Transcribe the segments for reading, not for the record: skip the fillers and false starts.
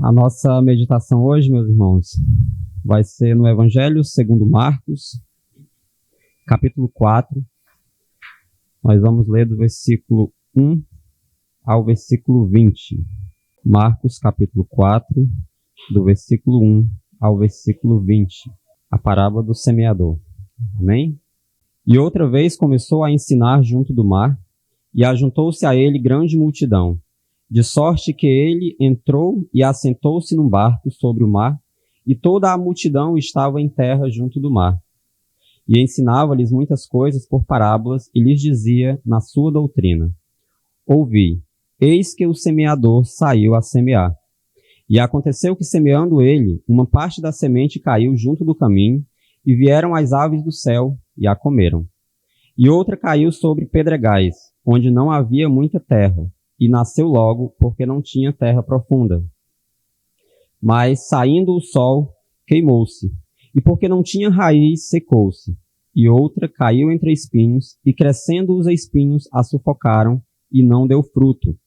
A nossa meditação hoje, meus irmãos, vai ser no Evangelho segundo Marcos, capítulo 4. Nós vamos ler do versículo 1 ao versículo 20. Marcos, capítulo 4, do versículo 1 ao versículo 20. A parábola do semeador. Amém? E outra vez começou a ensinar junto do mar, e ajuntou-se a ele grande multidão, de sorte que ele entrou e assentou-se num barco sobre o mar, e toda a multidão estava em terra junto do mar. E ensinava-lhes muitas coisas por parábolas, e lhes dizia na sua doutrina: Ouvi, eis que o semeador saiu a semear. E aconteceu que, semeando ele, uma parte da semente caiu junto do caminho, e vieram as aves do céu e a comeram. E outra caiu sobre pedregais, onde não havia muita terra, e nasceu logo, porque não tinha terra profunda. Mas, saindo o sol, queimou-se, e porque não tinha raiz, secou-se. E outra caiu entre espinhos, e crescendo os espinhos a sufocaram, e não deu fruto.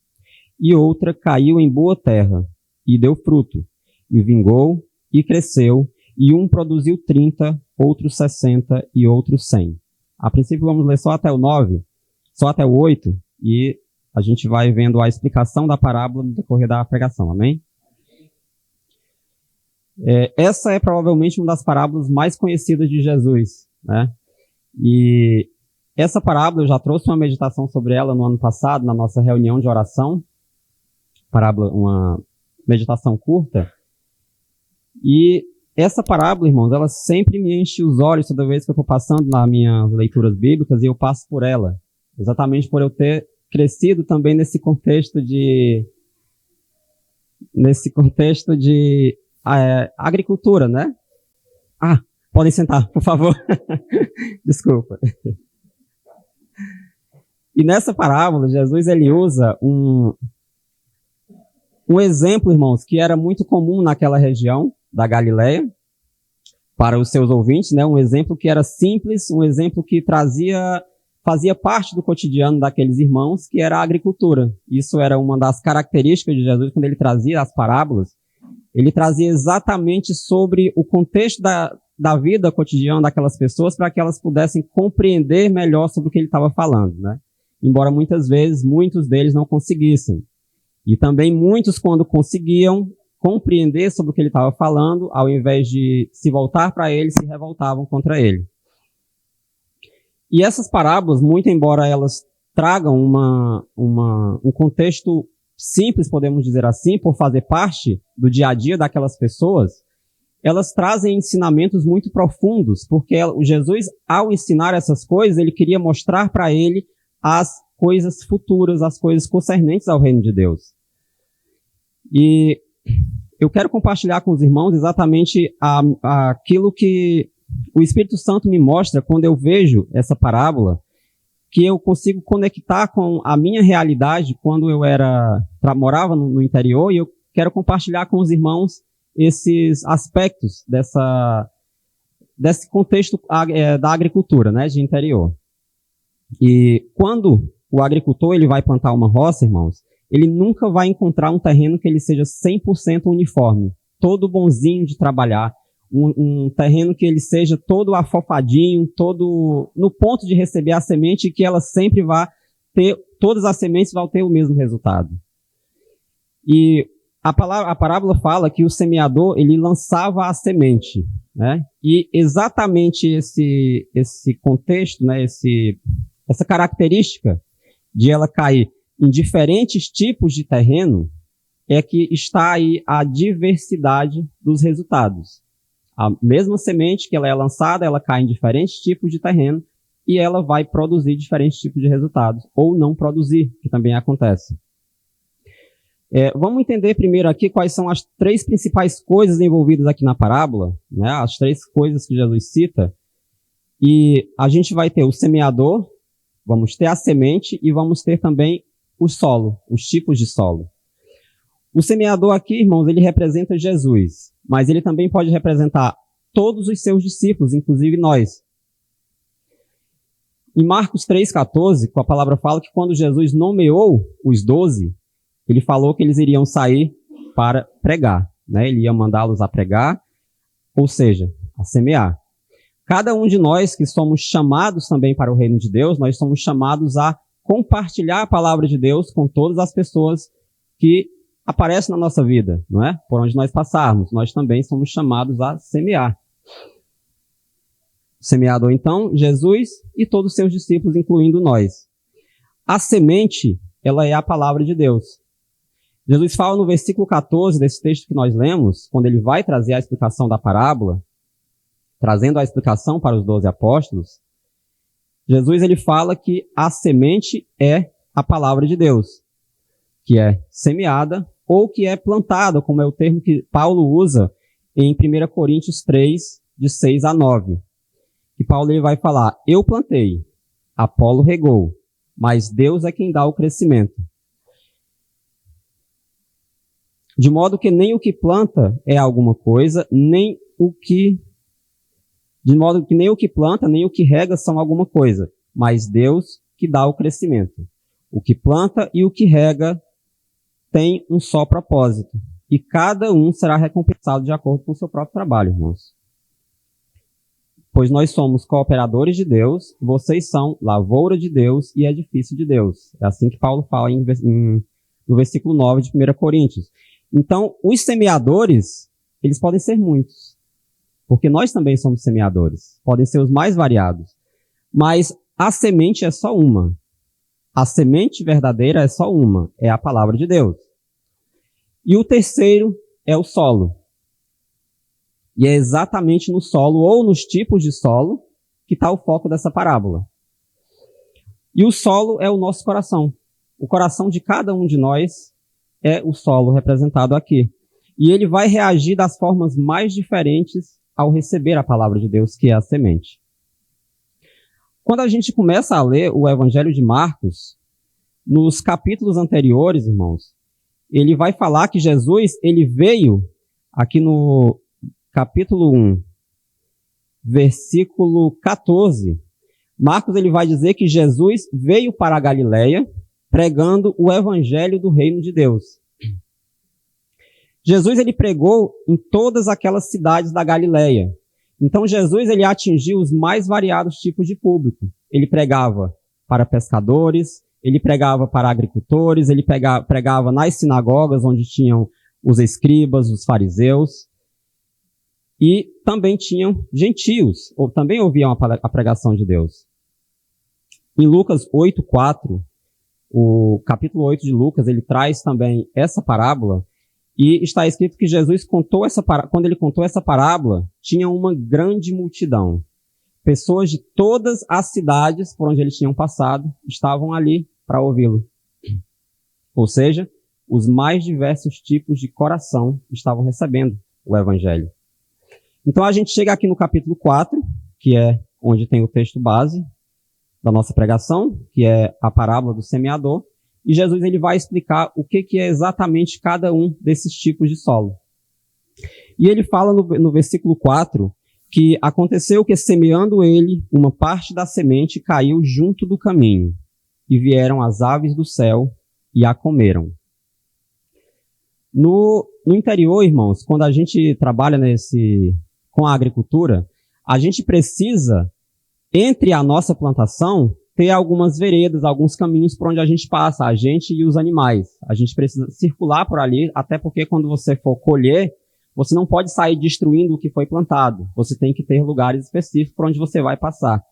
E outra caiu em boa terra, e deu fruto, e vingou, e cresceu, e um produziu 30, outro 60, e outro 100. A princípio vamos ler só até o 9, só até o 8, e a gente vai vendo a explicação da parábola no decorrer da pregação, amém? Essa é provavelmente uma das parábolas mais conhecidas de Jesus, né? E essa parábola, eu já trouxe uma meditação sobre ela no ano passado, na nossa reunião de oração, uma meditação curta, e essa parábola, irmãos, ela sempre me enche os olhos toda vez que eu estou passando nas minhas leituras bíblicas, e eu passo por ela, exatamente por eu ter crescido também nesse contexto de agricultura, né? Podem sentar, por favor. Desculpa. E nessa parábola, Jesus ele usa um exemplo, irmãos, que era muito comum naquela região da Galileia, para os seus ouvintes, né? Um exemplo que era simples, um exemplo que fazia parte do cotidiano daqueles irmãos, que era a agricultura. Isso era uma das características de Jesus, quando ele trazia as parábolas. Ele trazia exatamente sobre o contexto da vida cotidiana daquelas pessoas, para que elas pudessem compreender melhor sobre o que ele estava falando, né? Embora muitas vezes, muitos deles não conseguissem. E também muitos, quando conseguiam compreender sobre o que ele estava falando, ao invés de se voltar para ele, se revoltavam contra ele. E essas parábolas, muito embora elas tragam um contexto simples, podemos dizer assim, por fazer parte do dia a dia daquelas pessoas, elas trazem ensinamentos muito profundos, porque Jesus, ao ensinar essas coisas, ele queria mostrar para ele as coisas futuras, as coisas concernentes ao reino de Deus. E eu quero compartilhar com os irmãos exatamente aquilo que o Espírito Santo me mostra quando eu vejo essa parábola, que eu consigo conectar com a minha realidade quando eu morava no interior, e eu quero compartilhar com os irmãos esses aspectos desse contexto da agricultura, né, de interior. E quando o agricultor ele vai plantar uma roça, irmãos, ele nunca vai encontrar um terreno que ele seja 100% uniforme, todo bonzinho de trabalhar, um terreno que ele seja todo afofadinho, todo no ponto de receber a semente, e que ela sempre todas as sementes vão ter o mesmo resultado. E a parábola fala que o semeador, ele lançava a semente, né? E exatamente esse contexto, né? Essa característica de ela cair em diferentes tipos de terreno é que está aí a diversidade dos resultados. A mesma semente que ela é lançada, ela cai em diferentes tipos de terreno e ela vai produzir diferentes tipos de resultados, ou não produzir, que também acontece. Vamos entender primeiro aqui quais são as 3 principais coisas envolvidas aqui na parábola, né? As 3 coisas que Jesus cita. E a gente vai ter o semeador, vamos ter a semente e vamos ter também o solo, os tipos de solo. O semeador aqui, irmãos, ele representa Jesus, mas ele também pode representar todos os seus discípulos, inclusive nós. Em Marcos 3,14, a palavra fala que quando Jesus nomeou os 12, ele falou que eles iriam sair para pregar, né? Ele ia mandá-los a pregar, ou seja, a semear. Cada um de nós que somos chamados também para o reino de Deus, nós somos chamados a compartilhar a palavra de Deus com todas as pessoas que aparecem na nossa vida, não é? Por onde nós passarmos, nós também somos chamados a semear. O semeador, então, Jesus e todos os seus discípulos, incluindo nós. A semente, ela é a palavra de Deus. Jesus fala no versículo 14 desse texto que nós lemos, quando ele vai trazer a explicação da parábola, trazendo a explicação para os 12 apóstolos, Jesus ele fala que a semente é a palavra de Deus, que é semeada ou que é plantada, como é o termo que Paulo usa em 1 Coríntios 3, de 6 a 9. E Paulo ele vai falar, eu plantei, Apolo regou, mas Deus é quem dá o crescimento. De modo que nem o que planta é alguma coisa, de modo que nem o que planta, nem o que rega são alguma coisa, mas Deus que dá o crescimento. O que planta e o que rega tem um só propósito, e cada um será recompensado de acordo com o seu próprio trabalho, irmãos. Pois nós somos cooperadores de Deus, vocês são lavoura de Deus e edifício de Deus. É assim que Paulo fala no versículo 9 de 1 Coríntios. Então, os semeadores, eles podem ser muitos, porque nós também somos semeadores. Podem ser os mais variados. Mas a semente é só uma. A semente verdadeira é só uma, é a palavra de Deus. E o terceiro é o solo. E é exatamente no solo, ou nos tipos de solo, que está o foco dessa parábola. E o solo é o nosso coração. O coração de cada um de nós é o solo representado aqui. E ele vai reagir das formas mais diferentes ao receber a palavra de Deus, que é a semente. Quando a gente começa a ler o Evangelho de Marcos, nos capítulos anteriores, irmãos, ele vai falar que Jesus, ele veio, aqui no capítulo 1, versículo 14, Marcos ele vai dizer que Jesus veio para a Galileia pregando o Evangelho do Reino de Deus. Jesus ele pregou em todas aquelas cidades da Galileia. Então Jesus ele atingiu os mais variados tipos de público. Ele pregava para pescadores, ele pregava para agricultores, ele pregava nas sinagogas onde tinham os escribas, os fariseus. E também tinham gentios, ou também ouviam a pregação de Deus. Em Lucas 8:4, o capítulo 8 de Lucas, ele traz também essa parábola, e está escrito que Jesus quando ele contou essa parábola, tinha uma grande multidão. Pessoas de todas as cidades por onde eles tinham passado estavam ali para ouvi-lo. Ou seja, os mais diversos tipos de coração estavam recebendo o Evangelho. Então a gente chega aqui no capítulo 4, que é onde tem o texto base da nossa pregação, que é a parábola do semeador, e Jesus ele vai explicar o que é exatamente cada um desses tipos de solo. E ele fala no versículo 4 que aconteceu que, semeando ele, uma parte da semente caiu junto do caminho, e vieram as aves do céu e a comeram. No interior, irmãos, quando a gente trabalha com a agricultura, a gente precisa, entre a nossa plantação, ter algumas veredas, alguns caminhos por onde a gente passa, a gente e os animais. A gente precisa circular por ali, até porque quando você for colher, você não pode sair destruindo o que foi plantado. Você tem que ter lugares específicos por onde você vai passar.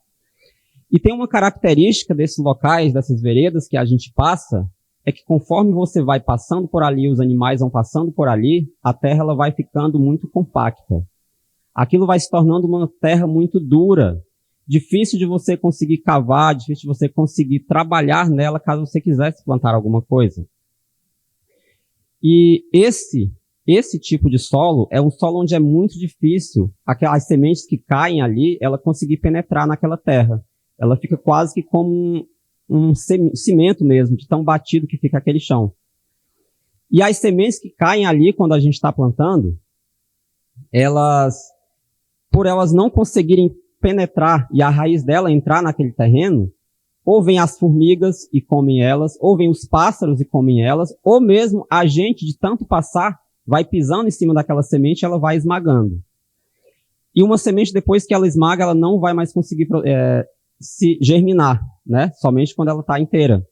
E tem uma característica desses locais, dessas veredas que a gente passa, é que conforme você vai passando por ali, os animais vão passando por ali, a terra ela vai ficando muito compacta. Aquilo vai se tornando uma terra muito dura, difícil de você conseguir cavar, difícil de você conseguir trabalhar nela caso você quisesse plantar alguma coisa. E esse tipo de solo é um solo onde é muito difícil aquelas sementes que caem ali, ela conseguir penetrar naquela terra. Ela fica quase que como um cimento mesmo, de tão batido que fica aquele chão. E as sementes que caem ali quando a gente está plantando, por elas não conseguirem penetrar e a raiz dela entrar naquele terreno, ou vem as formigas e comem elas, ou vem os pássaros e comem elas, ou mesmo a gente, de tanto passar, vai pisando em cima daquela semente, ela vai esmagando. E uma semente, depois que ela esmaga, ela não vai mais conseguir se germinar, né? Somente quando ela está inteira.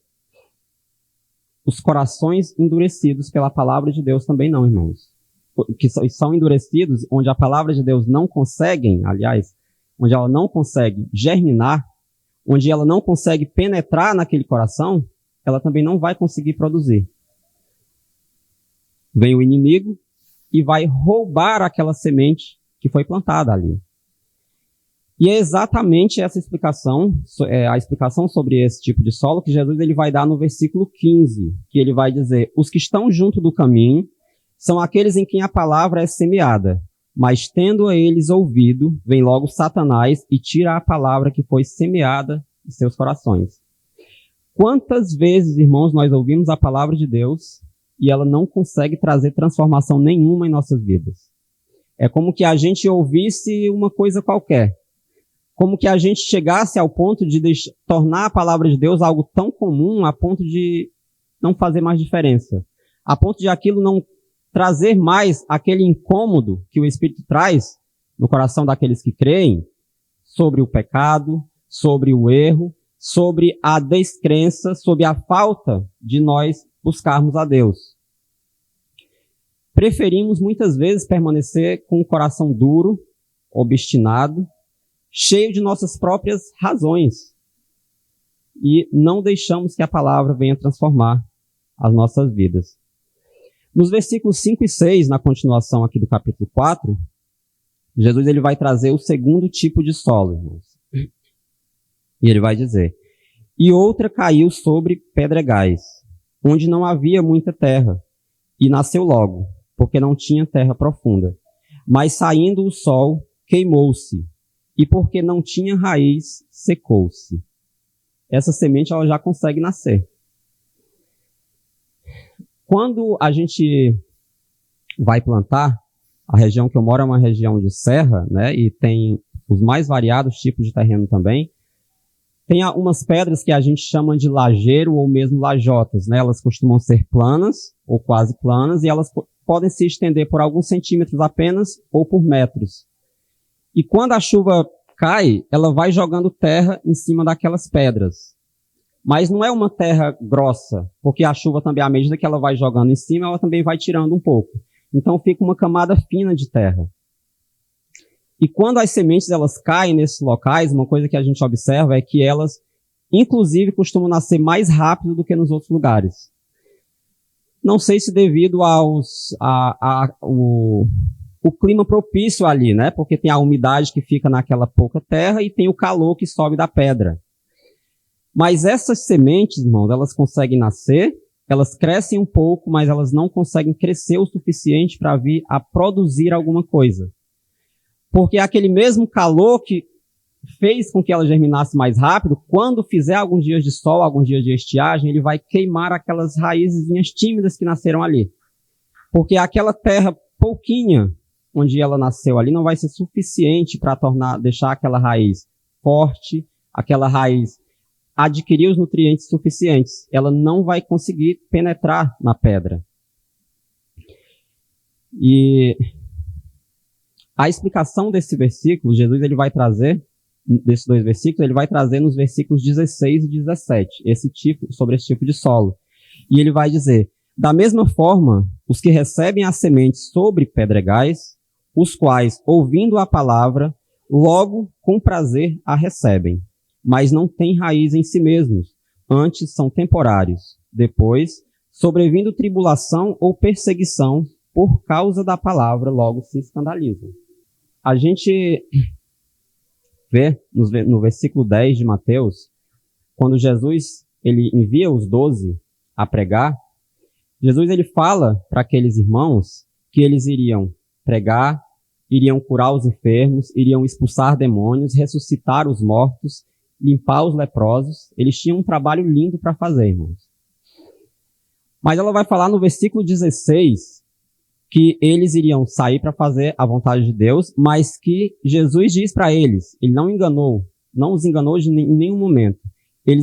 Os corações endurecidos pela palavra de Deus também não, irmãos. Que são endurecidos, onde a palavra de Deus não consegue, aliás, onde ela não consegue germinar, onde ela não consegue penetrar naquele coração, ela também não vai conseguir produzir. Vem o inimigo e vai roubar aquela semente que foi plantada ali. E é exatamente essa explicação, a explicação sobre esse tipo de solo que Jesus ele vai dar no versículo 15, que ele vai dizer: os que estão junto do caminho são aqueles em quem a palavra é semeada, mas tendo a eles ouvido, vem logo Satanás e tira a palavra que foi semeada em seus corações. Quantas vezes, irmãos, nós ouvimos a palavra de Deus e ela não consegue trazer transformação nenhuma em nossas vidas? É como que a gente ouvisse uma coisa qualquer. Como que a gente chegasse ao ponto de tornar a palavra de Deus algo tão comum, a ponto de não fazer mais diferença. A ponto de aquilo não trazer mais aquele incômodo que o Espírito traz no coração daqueles que creem sobre o pecado, sobre o erro, sobre a descrença, sobre a falta de nós buscarmos a Deus. Preferimos muitas vezes permanecer com o coração duro, obstinado, cheio de nossas próprias razões. E não deixamos que a palavra venha transformar as nossas vidas. Nos versículos 5 e 6, na continuação aqui do capítulo 4, Jesus ele vai trazer o segundo tipo de solo, irmãos. E ele vai dizer: e outra caiu sobre pedregais, onde não havia muita terra, e nasceu logo, porque não tinha terra profunda. Mas saindo o sol, queimou-se, e porque não tinha raiz, secou-se. Essa semente ela já consegue nascer. Quando a gente vai plantar, a região que eu moro é uma região de serra, né, e tem os mais variados tipos de terreno também. Tem umas pedras que a gente chama de lajeiro ou mesmo lajotas, né? Elas costumam ser planas ou quase planas e elas podem se estender por alguns centímetros apenas ou por metros. E quando a chuva cai, ela vai jogando terra em cima daquelas pedras. Mas não é uma terra grossa, porque a chuva também, à medida que ela vai jogando em cima, ela também vai tirando um pouco. Então fica uma camada fina de terra. E quando as sementes elas caem nesses locais, uma coisa que a gente observa é que elas, inclusive, costumam nascer mais rápido do que nos outros lugares. Não sei se devido o clima propício ali, né? Porque tem a umidade que fica naquela pouca terra e tem o calor que sobe da pedra. Mas essas sementes, irmãos, elas conseguem nascer, elas crescem um pouco, mas elas não conseguem crescer o suficiente para vir a produzir alguma coisa. Porque aquele mesmo calor que fez com que ela germinasse mais rápido, quando fizer alguns dias de sol, alguns dias de estiagem, ele vai queimar aquelas raizinhas tímidas que nasceram ali. Porque aquela terra pouquinha onde ela nasceu ali não vai ser suficiente para deixar aquela raiz forte, aquela raiz adquirir os nutrientes suficientes. Ela não vai conseguir penetrar na pedra. E a explicação desse versículo, Jesus ele vai trazer, desses dois versículos, ele vai trazer nos versículos 16 e 17, sobre esse tipo de solo. E ele vai dizer: da mesma forma, os que recebem a semente sobre pedregais, os quais, ouvindo a palavra, logo com prazer a recebem, mas não têm raiz em si mesmos, antes são temporários. Depois, sobrevindo tribulação ou perseguição, por causa da palavra, logo se escandalizam. A gente vê no versículo 10 de Mateus, quando Jesus ele envia os 12 a pregar, Jesus ele fala para aqueles irmãos que eles iriam pregar, iriam curar os enfermos, iriam expulsar demônios, ressuscitar os mortos, limpar os leprosos. Eles tinham um trabalho lindo para fazer, irmãos. Mas ela vai falar no versículo 16 que eles iriam sair para fazer a vontade de Deus, mas que Jesus diz para eles, ele não os enganou em nenhum momento. Ele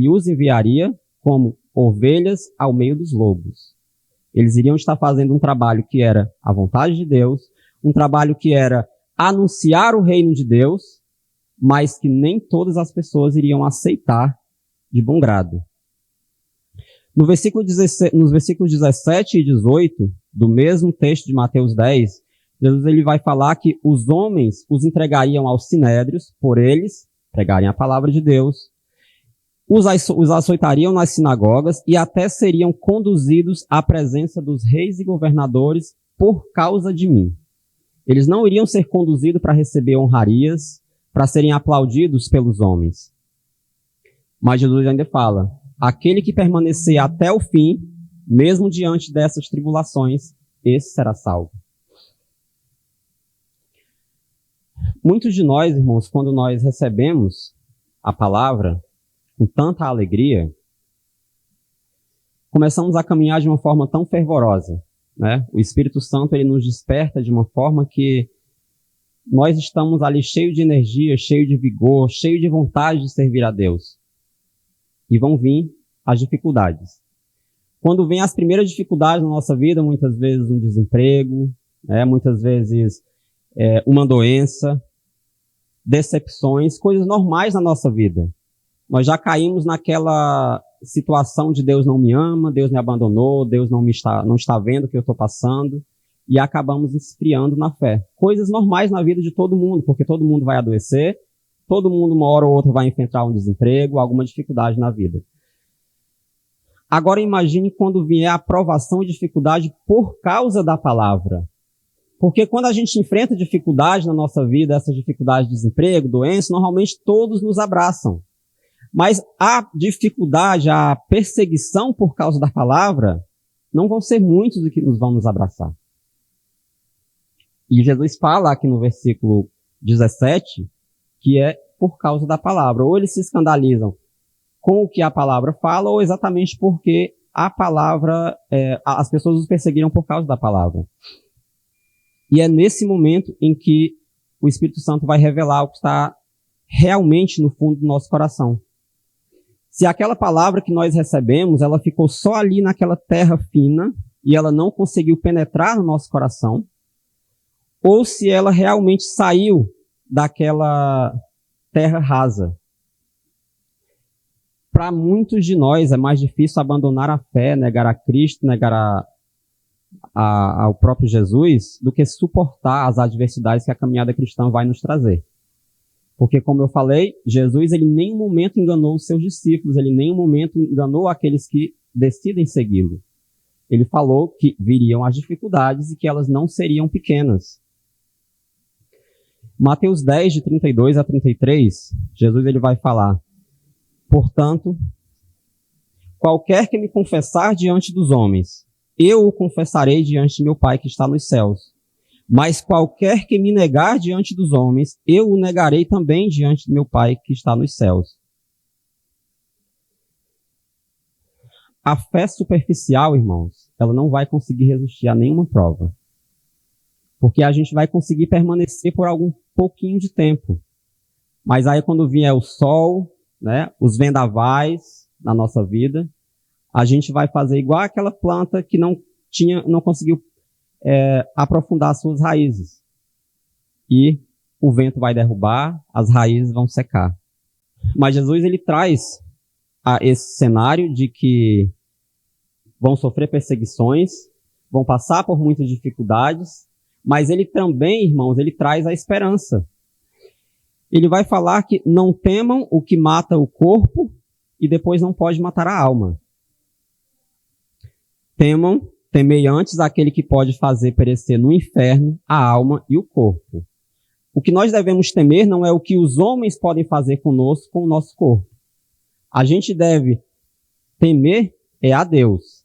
os enviaria como ovelhas ao meio dos lobos. Eles iriam estar fazendo um trabalho que era a vontade de Deus, um trabalho que era anunciar o reino de Deus, mas que nem todas as pessoas iriam aceitar de bom grado. Nos versículos 17 e 18 do mesmo texto de Mateus 10, Jesus ele vai falar que os homens os entregariam aos sinédrios, por eles pregarem a palavra de Deus, os açoitariam nas sinagogas e até seriam conduzidos à presença dos reis e governadores por causa de mim. Eles não iriam ser conduzidos para receber honrarias, para serem aplaudidos pelos homens. Mas Jesus ainda fala, aquele que permanecer até o fim, mesmo diante dessas tribulações, esse será salvo. Muitos de nós, irmãos, quando nós recebemos a palavra com tanta alegria, começamos a caminhar de uma forma tão fervorosa, né? O Espírito Santo ele nos desperta de uma forma que nós estamos ali cheio de energia, cheio de vigor, cheio de vontade de servir a Deus. E vão vir as dificuldades. Quando vem as primeiras dificuldades na nossa vida, muitas vezes um desemprego, né? Muitas vezes uma doença, decepções, coisas normais na nossa vida. Nós já caímos naquela situação de Deus não me ama, Deus me abandonou, Deus não está vendo o que eu estou passando, e acabamos esfriando na fé. Coisas normais na vida de todo mundo, porque todo mundo vai adoecer, todo mundo uma hora ou outra vai enfrentar um desemprego, alguma dificuldade na vida. Agora imagine quando vier a provação e dificuldade por causa da palavra. Porque quando a gente enfrenta dificuldade na nossa vida, essas dificuldades de desemprego, doença, normalmente todos nos abraçam. Mas a dificuldade, a perseguição por causa da palavra, não vão ser muitos que nos vão nos abraçar. E Jesus fala aqui no versículo 17, que é por causa da palavra. Ou eles se escandalizam com o que a palavra fala, ou exatamente porque a palavra, as pessoas os perseguiram por causa da palavra. E é nesse momento em que o Espírito Santo vai revelar o que está realmente no fundo do nosso coração. Se aquela palavra que nós recebemos, ela ficou só ali naquela terra fina e ela não conseguiu penetrar no nosso coração, ou se ela realmente saiu daquela terra rasa. Para muitos de nós é mais difícil abandonar a fé, negar a Cristo, negar ao próprio Jesus, do que suportar as adversidades que a caminhada cristã vai nos trazer. Porque, como eu falei, Jesus ele em nenhum momento enganou os seus discípulos, ele em nenhum momento enganou aqueles que decidem segui-lo. Ele falou que viriam as dificuldades e que elas não seriam pequenas. Mateus 10, de 32 a 33, Jesus ele vai falar, portanto, qualquer que me confessar diante dos homens, eu o confessarei diante de meu Pai que está nos céus. Mas qualquer que me negar diante dos homens, eu o negarei também diante do meu Pai que está nos céus. A fé superficial, irmãos, ela não vai conseguir resistir a nenhuma prova. Porque a gente vai conseguir permanecer por algum pouquinho de tempo. Mas aí quando vier o sol, né, os vendavais na nossa vida, a gente vai fazer igual aquela planta que não conseguiu aprofundar suas raízes. E o vento vai derrubar, as raízes vão secar. Mas Jesus ele traz esse cenário de que vão sofrer perseguições, vão passar por muitas dificuldades, mas ele também, irmãos, ele traz a esperança. Ele vai falar que não temam o que mata o e depois não pode matar a alma. Temei antes aquele que pode fazer perecer no inferno a alma e o corpo. O que nós devemos temer não é o que os homens podem fazer conosco, com o nosso corpo. A gente deve temer a Deus.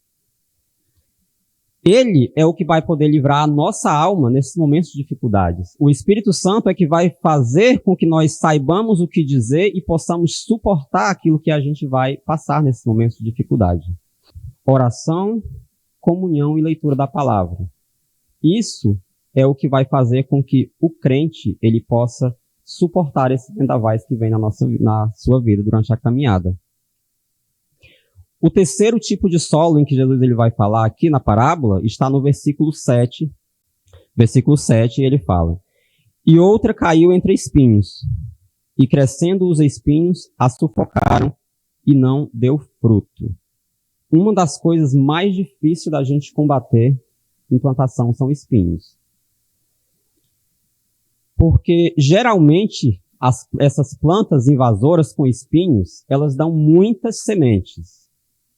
Ele é o que vai poder livrar a nossa alma nesses momentos de dificuldades. O Espírito Santo é que vai fazer com que nós saibamos o que dizer e possamos suportar aquilo que a gente vai passar nesses momentos de dificuldade. Oração, comunhão e leitura da palavra. Isso é o que vai fazer com que o crente ele possa suportar esses vendavais que vêm na sua vida durante a caminhada. O terceiro tipo de solo em que Jesus ele vai falar aqui na parábola está no versículo 7. Versículo 7, ele fala: E outra caiu entre espinhos, e crescendo os espinhos, a sufocaram e não deu fruto. Uma das coisas mais difíceis da gente combater em plantação são espinhos. Porque, geralmente, essas plantas invasoras com espinhos, elas dão muitas sementes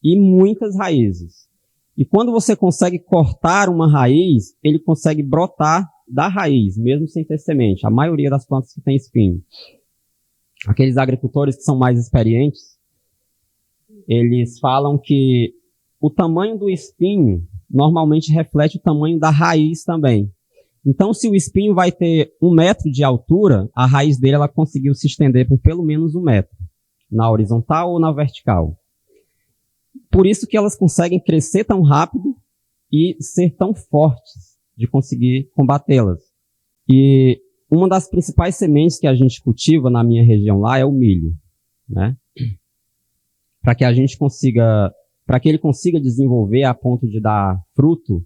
e muitas raízes. E quando você consegue cortar uma raiz, ele consegue brotar da raiz, mesmo sem ter semente. A maioria das plantas que tem espinho. Aqueles agricultores que são mais experientes, eles falam que o tamanho do espinho normalmente reflete o tamanho da raiz também. Então, se o espinho vai ter 1 metro de altura, a raiz dele ela conseguiu se estender por pelo menos 1 metro, na horizontal ou na vertical. Por isso que elas conseguem crescer tão rápido e ser tão fortes de conseguir combatê-las. E uma das principais sementes que a gente cultiva na minha região lá é o milho, né? Para que ele consiga desenvolver a ponto de dar fruto,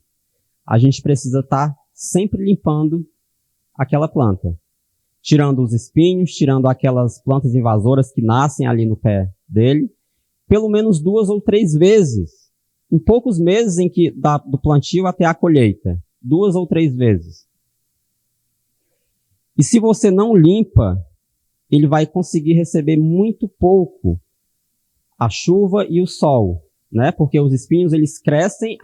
a gente precisa estar sempre limpando aquela planta, tirando os espinhos, tirando aquelas plantas invasoras que nascem ali no pé dele, pelo menos 2 ou 3 vezes, em poucos meses do plantio até a colheita, 2 ou 3 vezes. E se você não limpa, ele vai conseguir receber muito pouco a chuva e o sol, né? Porque os espinhos eles crescem,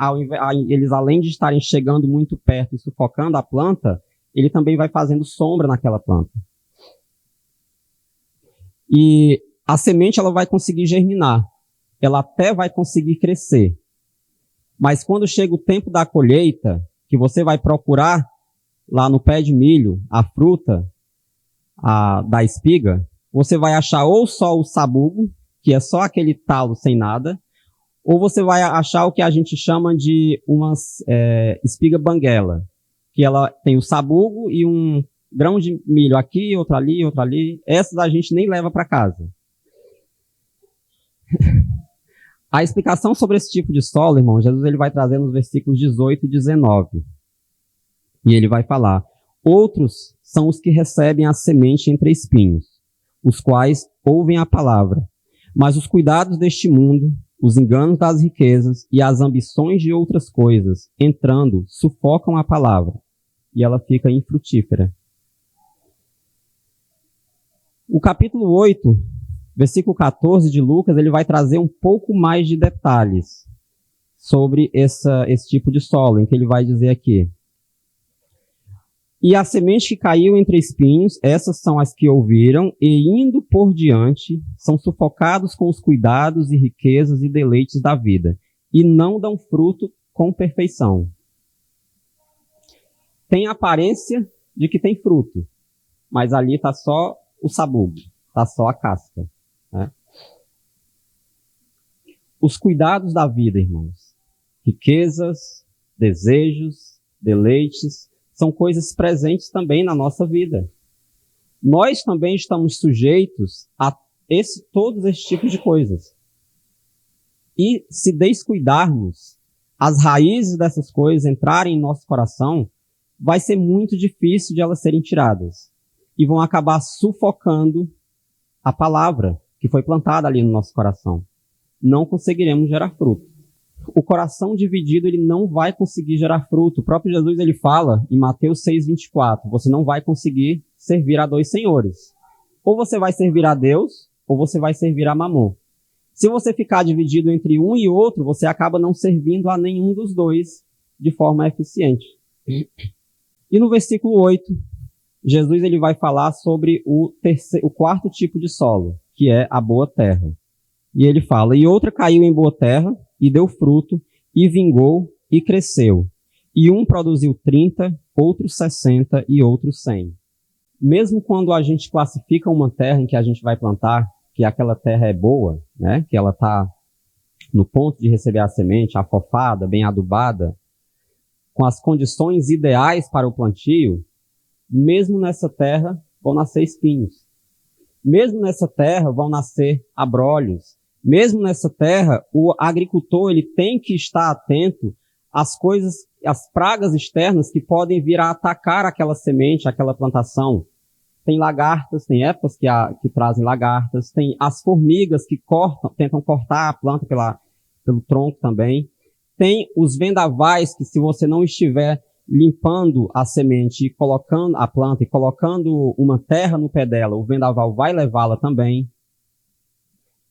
eles além de estarem chegando muito perto e sufocando a planta, ele também vai fazendo sombra naquela planta. E a semente ela vai conseguir germinar, ela até vai conseguir crescer. Mas quando chega o tempo da colheita, que você vai procurar lá no pé de milho a fruta da espiga, você vai achar ou só o sabugo, que é só aquele talo sem nada, ou você vai achar o que a gente chama de uma espiga banguela, que ela tem o sabugo e um grão de milho aqui, outro ali, outro ali. Essas a gente nem leva para casa. A explicação sobre esse tipo de solo, irmão, Jesus ele vai trazer nos versículos 18 e 19. E ele vai falar: outros são os que recebem a semente entre espinhos, os quais ouvem a palavra, mas os cuidados deste mundo, os enganos das riquezas e as ambições de outras coisas, entrando, sufocam a palavra, e ela fica infrutífera. O capítulo 8, versículo 14 de Lucas, ele vai trazer um pouco mais de detalhes sobre esse tipo de solo, em que ele vai dizer aqui: e a semente que caiu entre espinhos, essas são as que ouviram, e indo por diante, são sufocados com os cuidados e riquezas e deleites da vida, e não dão fruto com perfeição. Tem a aparência de que tem fruto, mas ali está só o sabugo, está só a casca, né? Os cuidados da vida, irmãos, riquezas, desejos, deleites, são coisas presentes também na nossa vida. Nós também estamos sujeitos a todos esses tipos de coisas. E se descuidarmos, as raízes dessas coisas entrarem em nosso coração, vai ser muito difícil de elas serem tiradas. E vão acabar sufocando a palavra que foi plantada ali no nosso coração. Não conseguiremos gerar fruto. O coração dividido, ele não vai conseguir gerar fruto. O próprio Jesus, ele fala em Mateus 6:24, você não vai conseguir servir a 2 senhores. Ou você vai servir a Deus, ou você vai servir a Mamon. Se você ficar dividido entre um e outro, você acaba não servindo a nenhum dos dois de forma eficiente. E no versículo 8, Jesus ele vai falar sobre o 4º tipo de solo, que é a boa terra. E ele fala: e outra caiu em boa terra, e deu fruto, e vingou, e cresceu. E um produziu 30, outro 60 e outro 100. Mesmo quando a gente classifica uma terra em que a gente vai plantar, que aquela terra é boa, né? Que ela está no ponto de receber a semente, afofada, bem adubada, com as condições ideais para o plantio, mesmo nessa terra vão nascer espinhos. Mesmo nessa terra vão nascer abrolhos. Mesmo nessa terra, o agricultor ele tem que estar atento às coisas, às pragas externas que podem vir a atacar aquela semente, aquela plantação. Tem lagartas, tem épocas que trazem lagartas, tem as formigas que tentam cortar a planta pelo tronco também. Tem os vendavais que, se você não estiver limpando a semente e colocando a planta e colocando uma terra no pé dela, o vendaval vai levá-la também.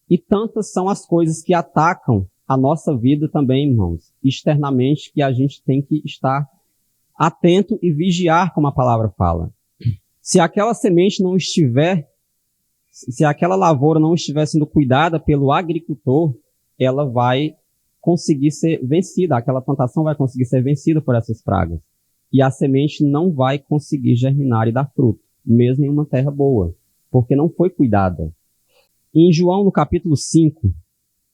E tantas são as coisas que atacam a nossa vida também, irmãos, externamente, que a gente tem que estar atento e vigiar, como a palavra fala. Se aquela semente não estiver, se aquela lavoura não estiver sendo cuidada pelo agricultor, ela vai conseguir ser vencida, aquela plantação vai conseguir ser vencida por essas pragas. E a semente não vai conseguir germinar e dar fruto, mesmo em uma terra boa, porque não foi cuidada. Em João, no capítulo 5,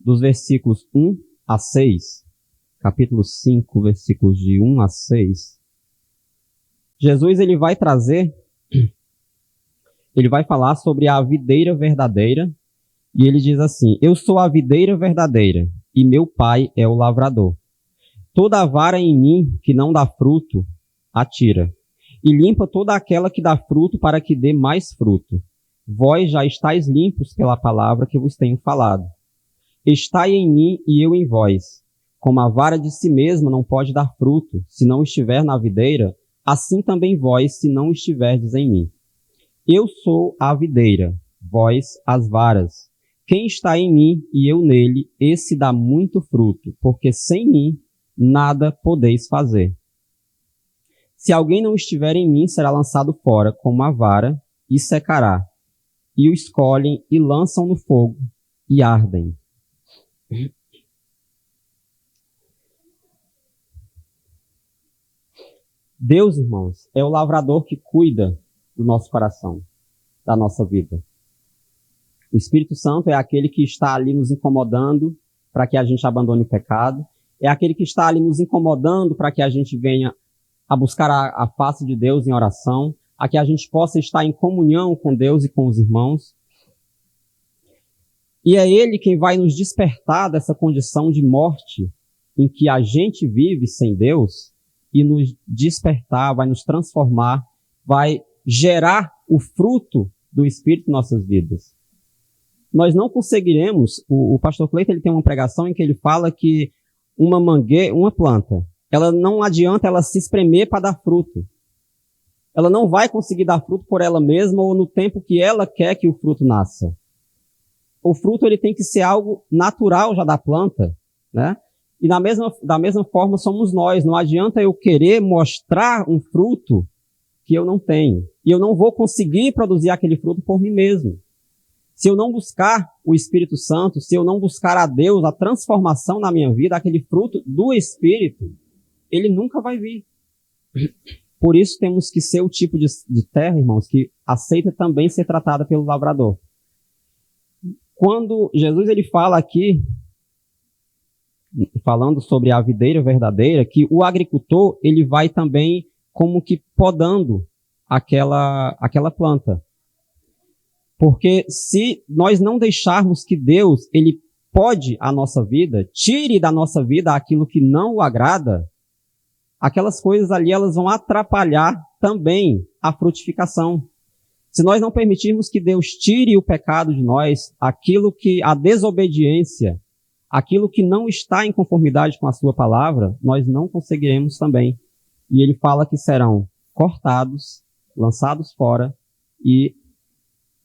dos versículos 1 a 6, capítulo 5, versículos de 1 a 6, Jesus ele vai falar sobre a videira verdadeira, e ele diz assim: eu sou a videira verdadeira, e meu pai é o lavrador. Toda a vara em mim que não dá fruto, atira, e limpa toda aquela que dá fruto para que dê mais fruto. Vós já estáis limpos pela palavra que vos tenho falado. Estai em mim e eu em vós. Como a vara de si mesma não pode dar fruto, se não estiver na videira, assim também vós, se não estiverdes em mim. Eu sou a videira, vós as varas. Quem está em mim e eu nele, esse dá muito fruto, porque sem mim nada podeis fazer. Se alguém não estiver em mim, será lançado fora como a vara e secará. E o escolhem e lançam no fogo e ardem. Deus, irmãos, é o lavrador que cuida do nosso coração, da nossa vida. O Espírito Santo é aquele que está ali nos incomodando para que a gente abandone o pecado. É aquele que está ali nos incomodando para que a gente venha a buscar a face de Deus em oração, a que a gente possa estar em comunhão com Deus e com os irmãos. E é Ele quem vai nos despertar dessa condição de morte em que a gente vive sem Deus e nos despertar, vai nos transformar, vai gerar o fruto do Espírito em nossas vidas. Nós não conseguiremos, o pastor Cleiton ele tem uma pregação em que ele fala que uma planta, ela não adianta ela se espremer para dar fruto. Ela não vai conseguir dar fruto por ela mesma ou no tempo que ela quer que o fruto nasça. O fruto ele tem que ser algo natural já da planta, né? E da mesma forma somos nós. Não adianta eu querer mostrar um fruto que eu não tenho. E eu não vou conseguir produzir aquele fruto por mim mesmo. Se eu não buscar o Espírito Santo, se eu não buscar a Deus, a transformação na minha vida, aquele fruto do Espírito, ele nunca vai vir. Por isso temos que ser o tipo de terra, irmãos, que aceita também ser tratada pelo lavrador. Quando Jesus ele fala aqui, falando sobre a videira verdadeira, que o agricultor ele vai também como que podando aquela planta. Porque se nós não deixarmos que Deus ele pode a nossa vida, tire da nossa vida aquilo que não o agrada, aquelas coisas ali elas vão atrapalhar também a frutificação. Se nós não permitirmos que Deus tire o pecado de nós, a desobediência, aquilo que não está em conformidade com a sua palavra, nós não conseguiremos também. E ele fala que serão cortados, lançados fora e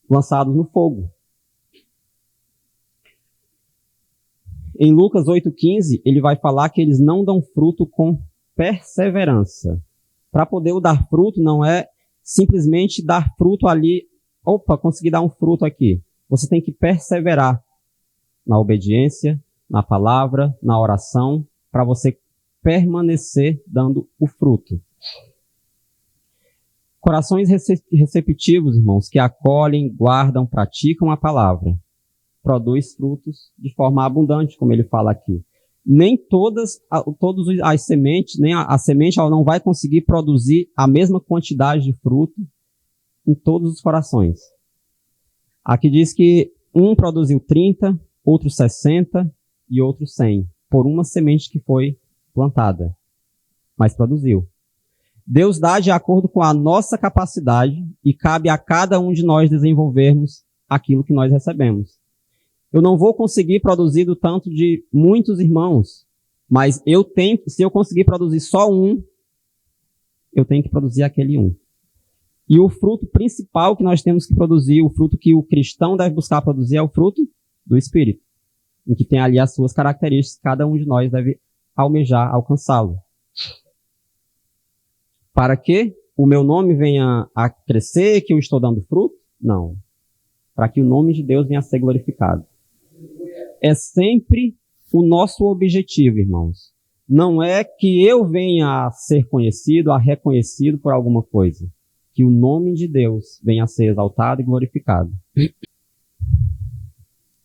lançados no fogo. Em Lucas 8,15, ele vai falar que eles não dão fruto com perseverança. Para poder dar fruto não é simplesmente dar fruto ali, consegui dar um fruto aqui. Você tem que perseverar na obediência, na palavra, na oração, para você permanecer dando o fruto. Corações receptivos, irmãos, que acolhem, guardam, praticam a palavra, produz frutos de forma abundante, como ele fala aqui. Nem todas as sementes, nem a semente ela não vai conseguir produzir a mesma quantidade de fruto em todos os corações. Aqui diz que um produziu 30, outros 60 e outros 100, por uma semente que foi plantada, mas produziu. Deus dá de acordo com a nossa capacidade e cabe a cada um de nós desenvolvermos aquilo que nós recebemos. Eu não vou conseguir produzir do tanto de muitos irmãos, mas se eu conseguir produzir só um, eu tenho que produzir aquele um. E o fruto principal que nós temos que produzir, o fruto que o cristão deve buscar produzir, é o fruto do Espírito, em que tem ali as suas características, cada um de nós deve almejar alcançá-lo. Para que o meu nome venha a crescer, que eu estou dando fruto? Não. Para que o nome de Deus venha a ser glorificado. É sempre o nosso objetivo, irmãos. Não é que eu venha a ser conhecido, a reconhecido por alguma coisa. Que o nome de Deus venha a ser exaltado e glorificado.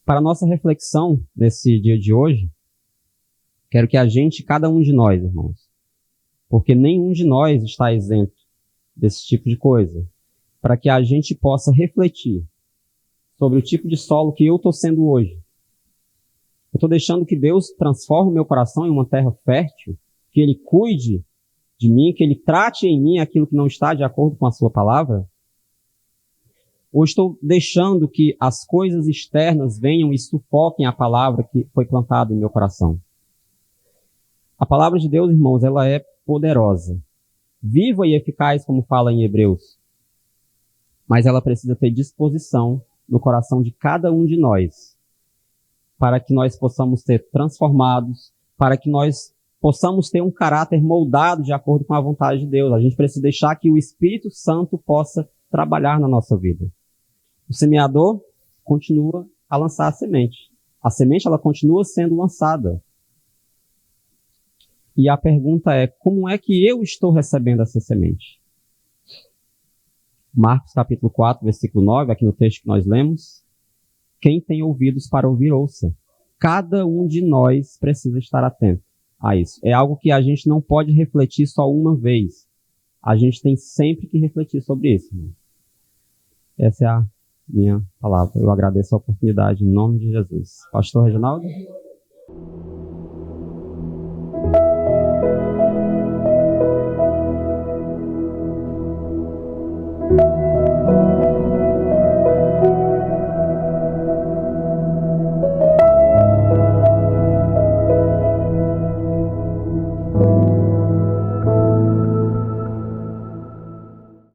Para a nossa reflexão nesse dia de hoje, quero que cada um de nós, irmãos, porque nenhum de nós está isento desse tipo de coisa, para que a gente possa refletir sobre o tipo de solo que eu estou sendo hoje. Eu estou deixando que Deus transforme o meu coração em uma terra fértil, que Ele cuide de mim, que Ele trate em mim aquilo que não está de acordo com a sua palavra? Ou estou deixando que as coisas externas venham e sufoquem a palavra que foi plantada em meu coração? A palavra de Deus, irmãos, ela é poderosa, viva e eficaz, como fala em Hebreus. Mas ela precisa ter disposição no coração de cada um de nós, para que nós possamos ser transformados, para que nós possamos ter um caráter moldado de acordo com a vontade de Deus. A gente precisa deixar que o Espírito Santo possa trabalhar na nossa vida. O semeador continua a lançar a semente. A semente, ela continua sendo lançada. E a pergunta é, como é que eu estou recebendo essa semente? Marcos capítulo 4, versículo 9, aqui no texto que nós lemos. Quem tem ouvidos para ouvir, ouça. Cada um de nós precisa estar atento a isso. É algo que a gente não pode refletir só uma vez. A gente tem sempre que refletir sobre isso. Essa é a minha palavra. Eu agradeço a oportunidade em nome de Jesus. Pastor Reginaldo?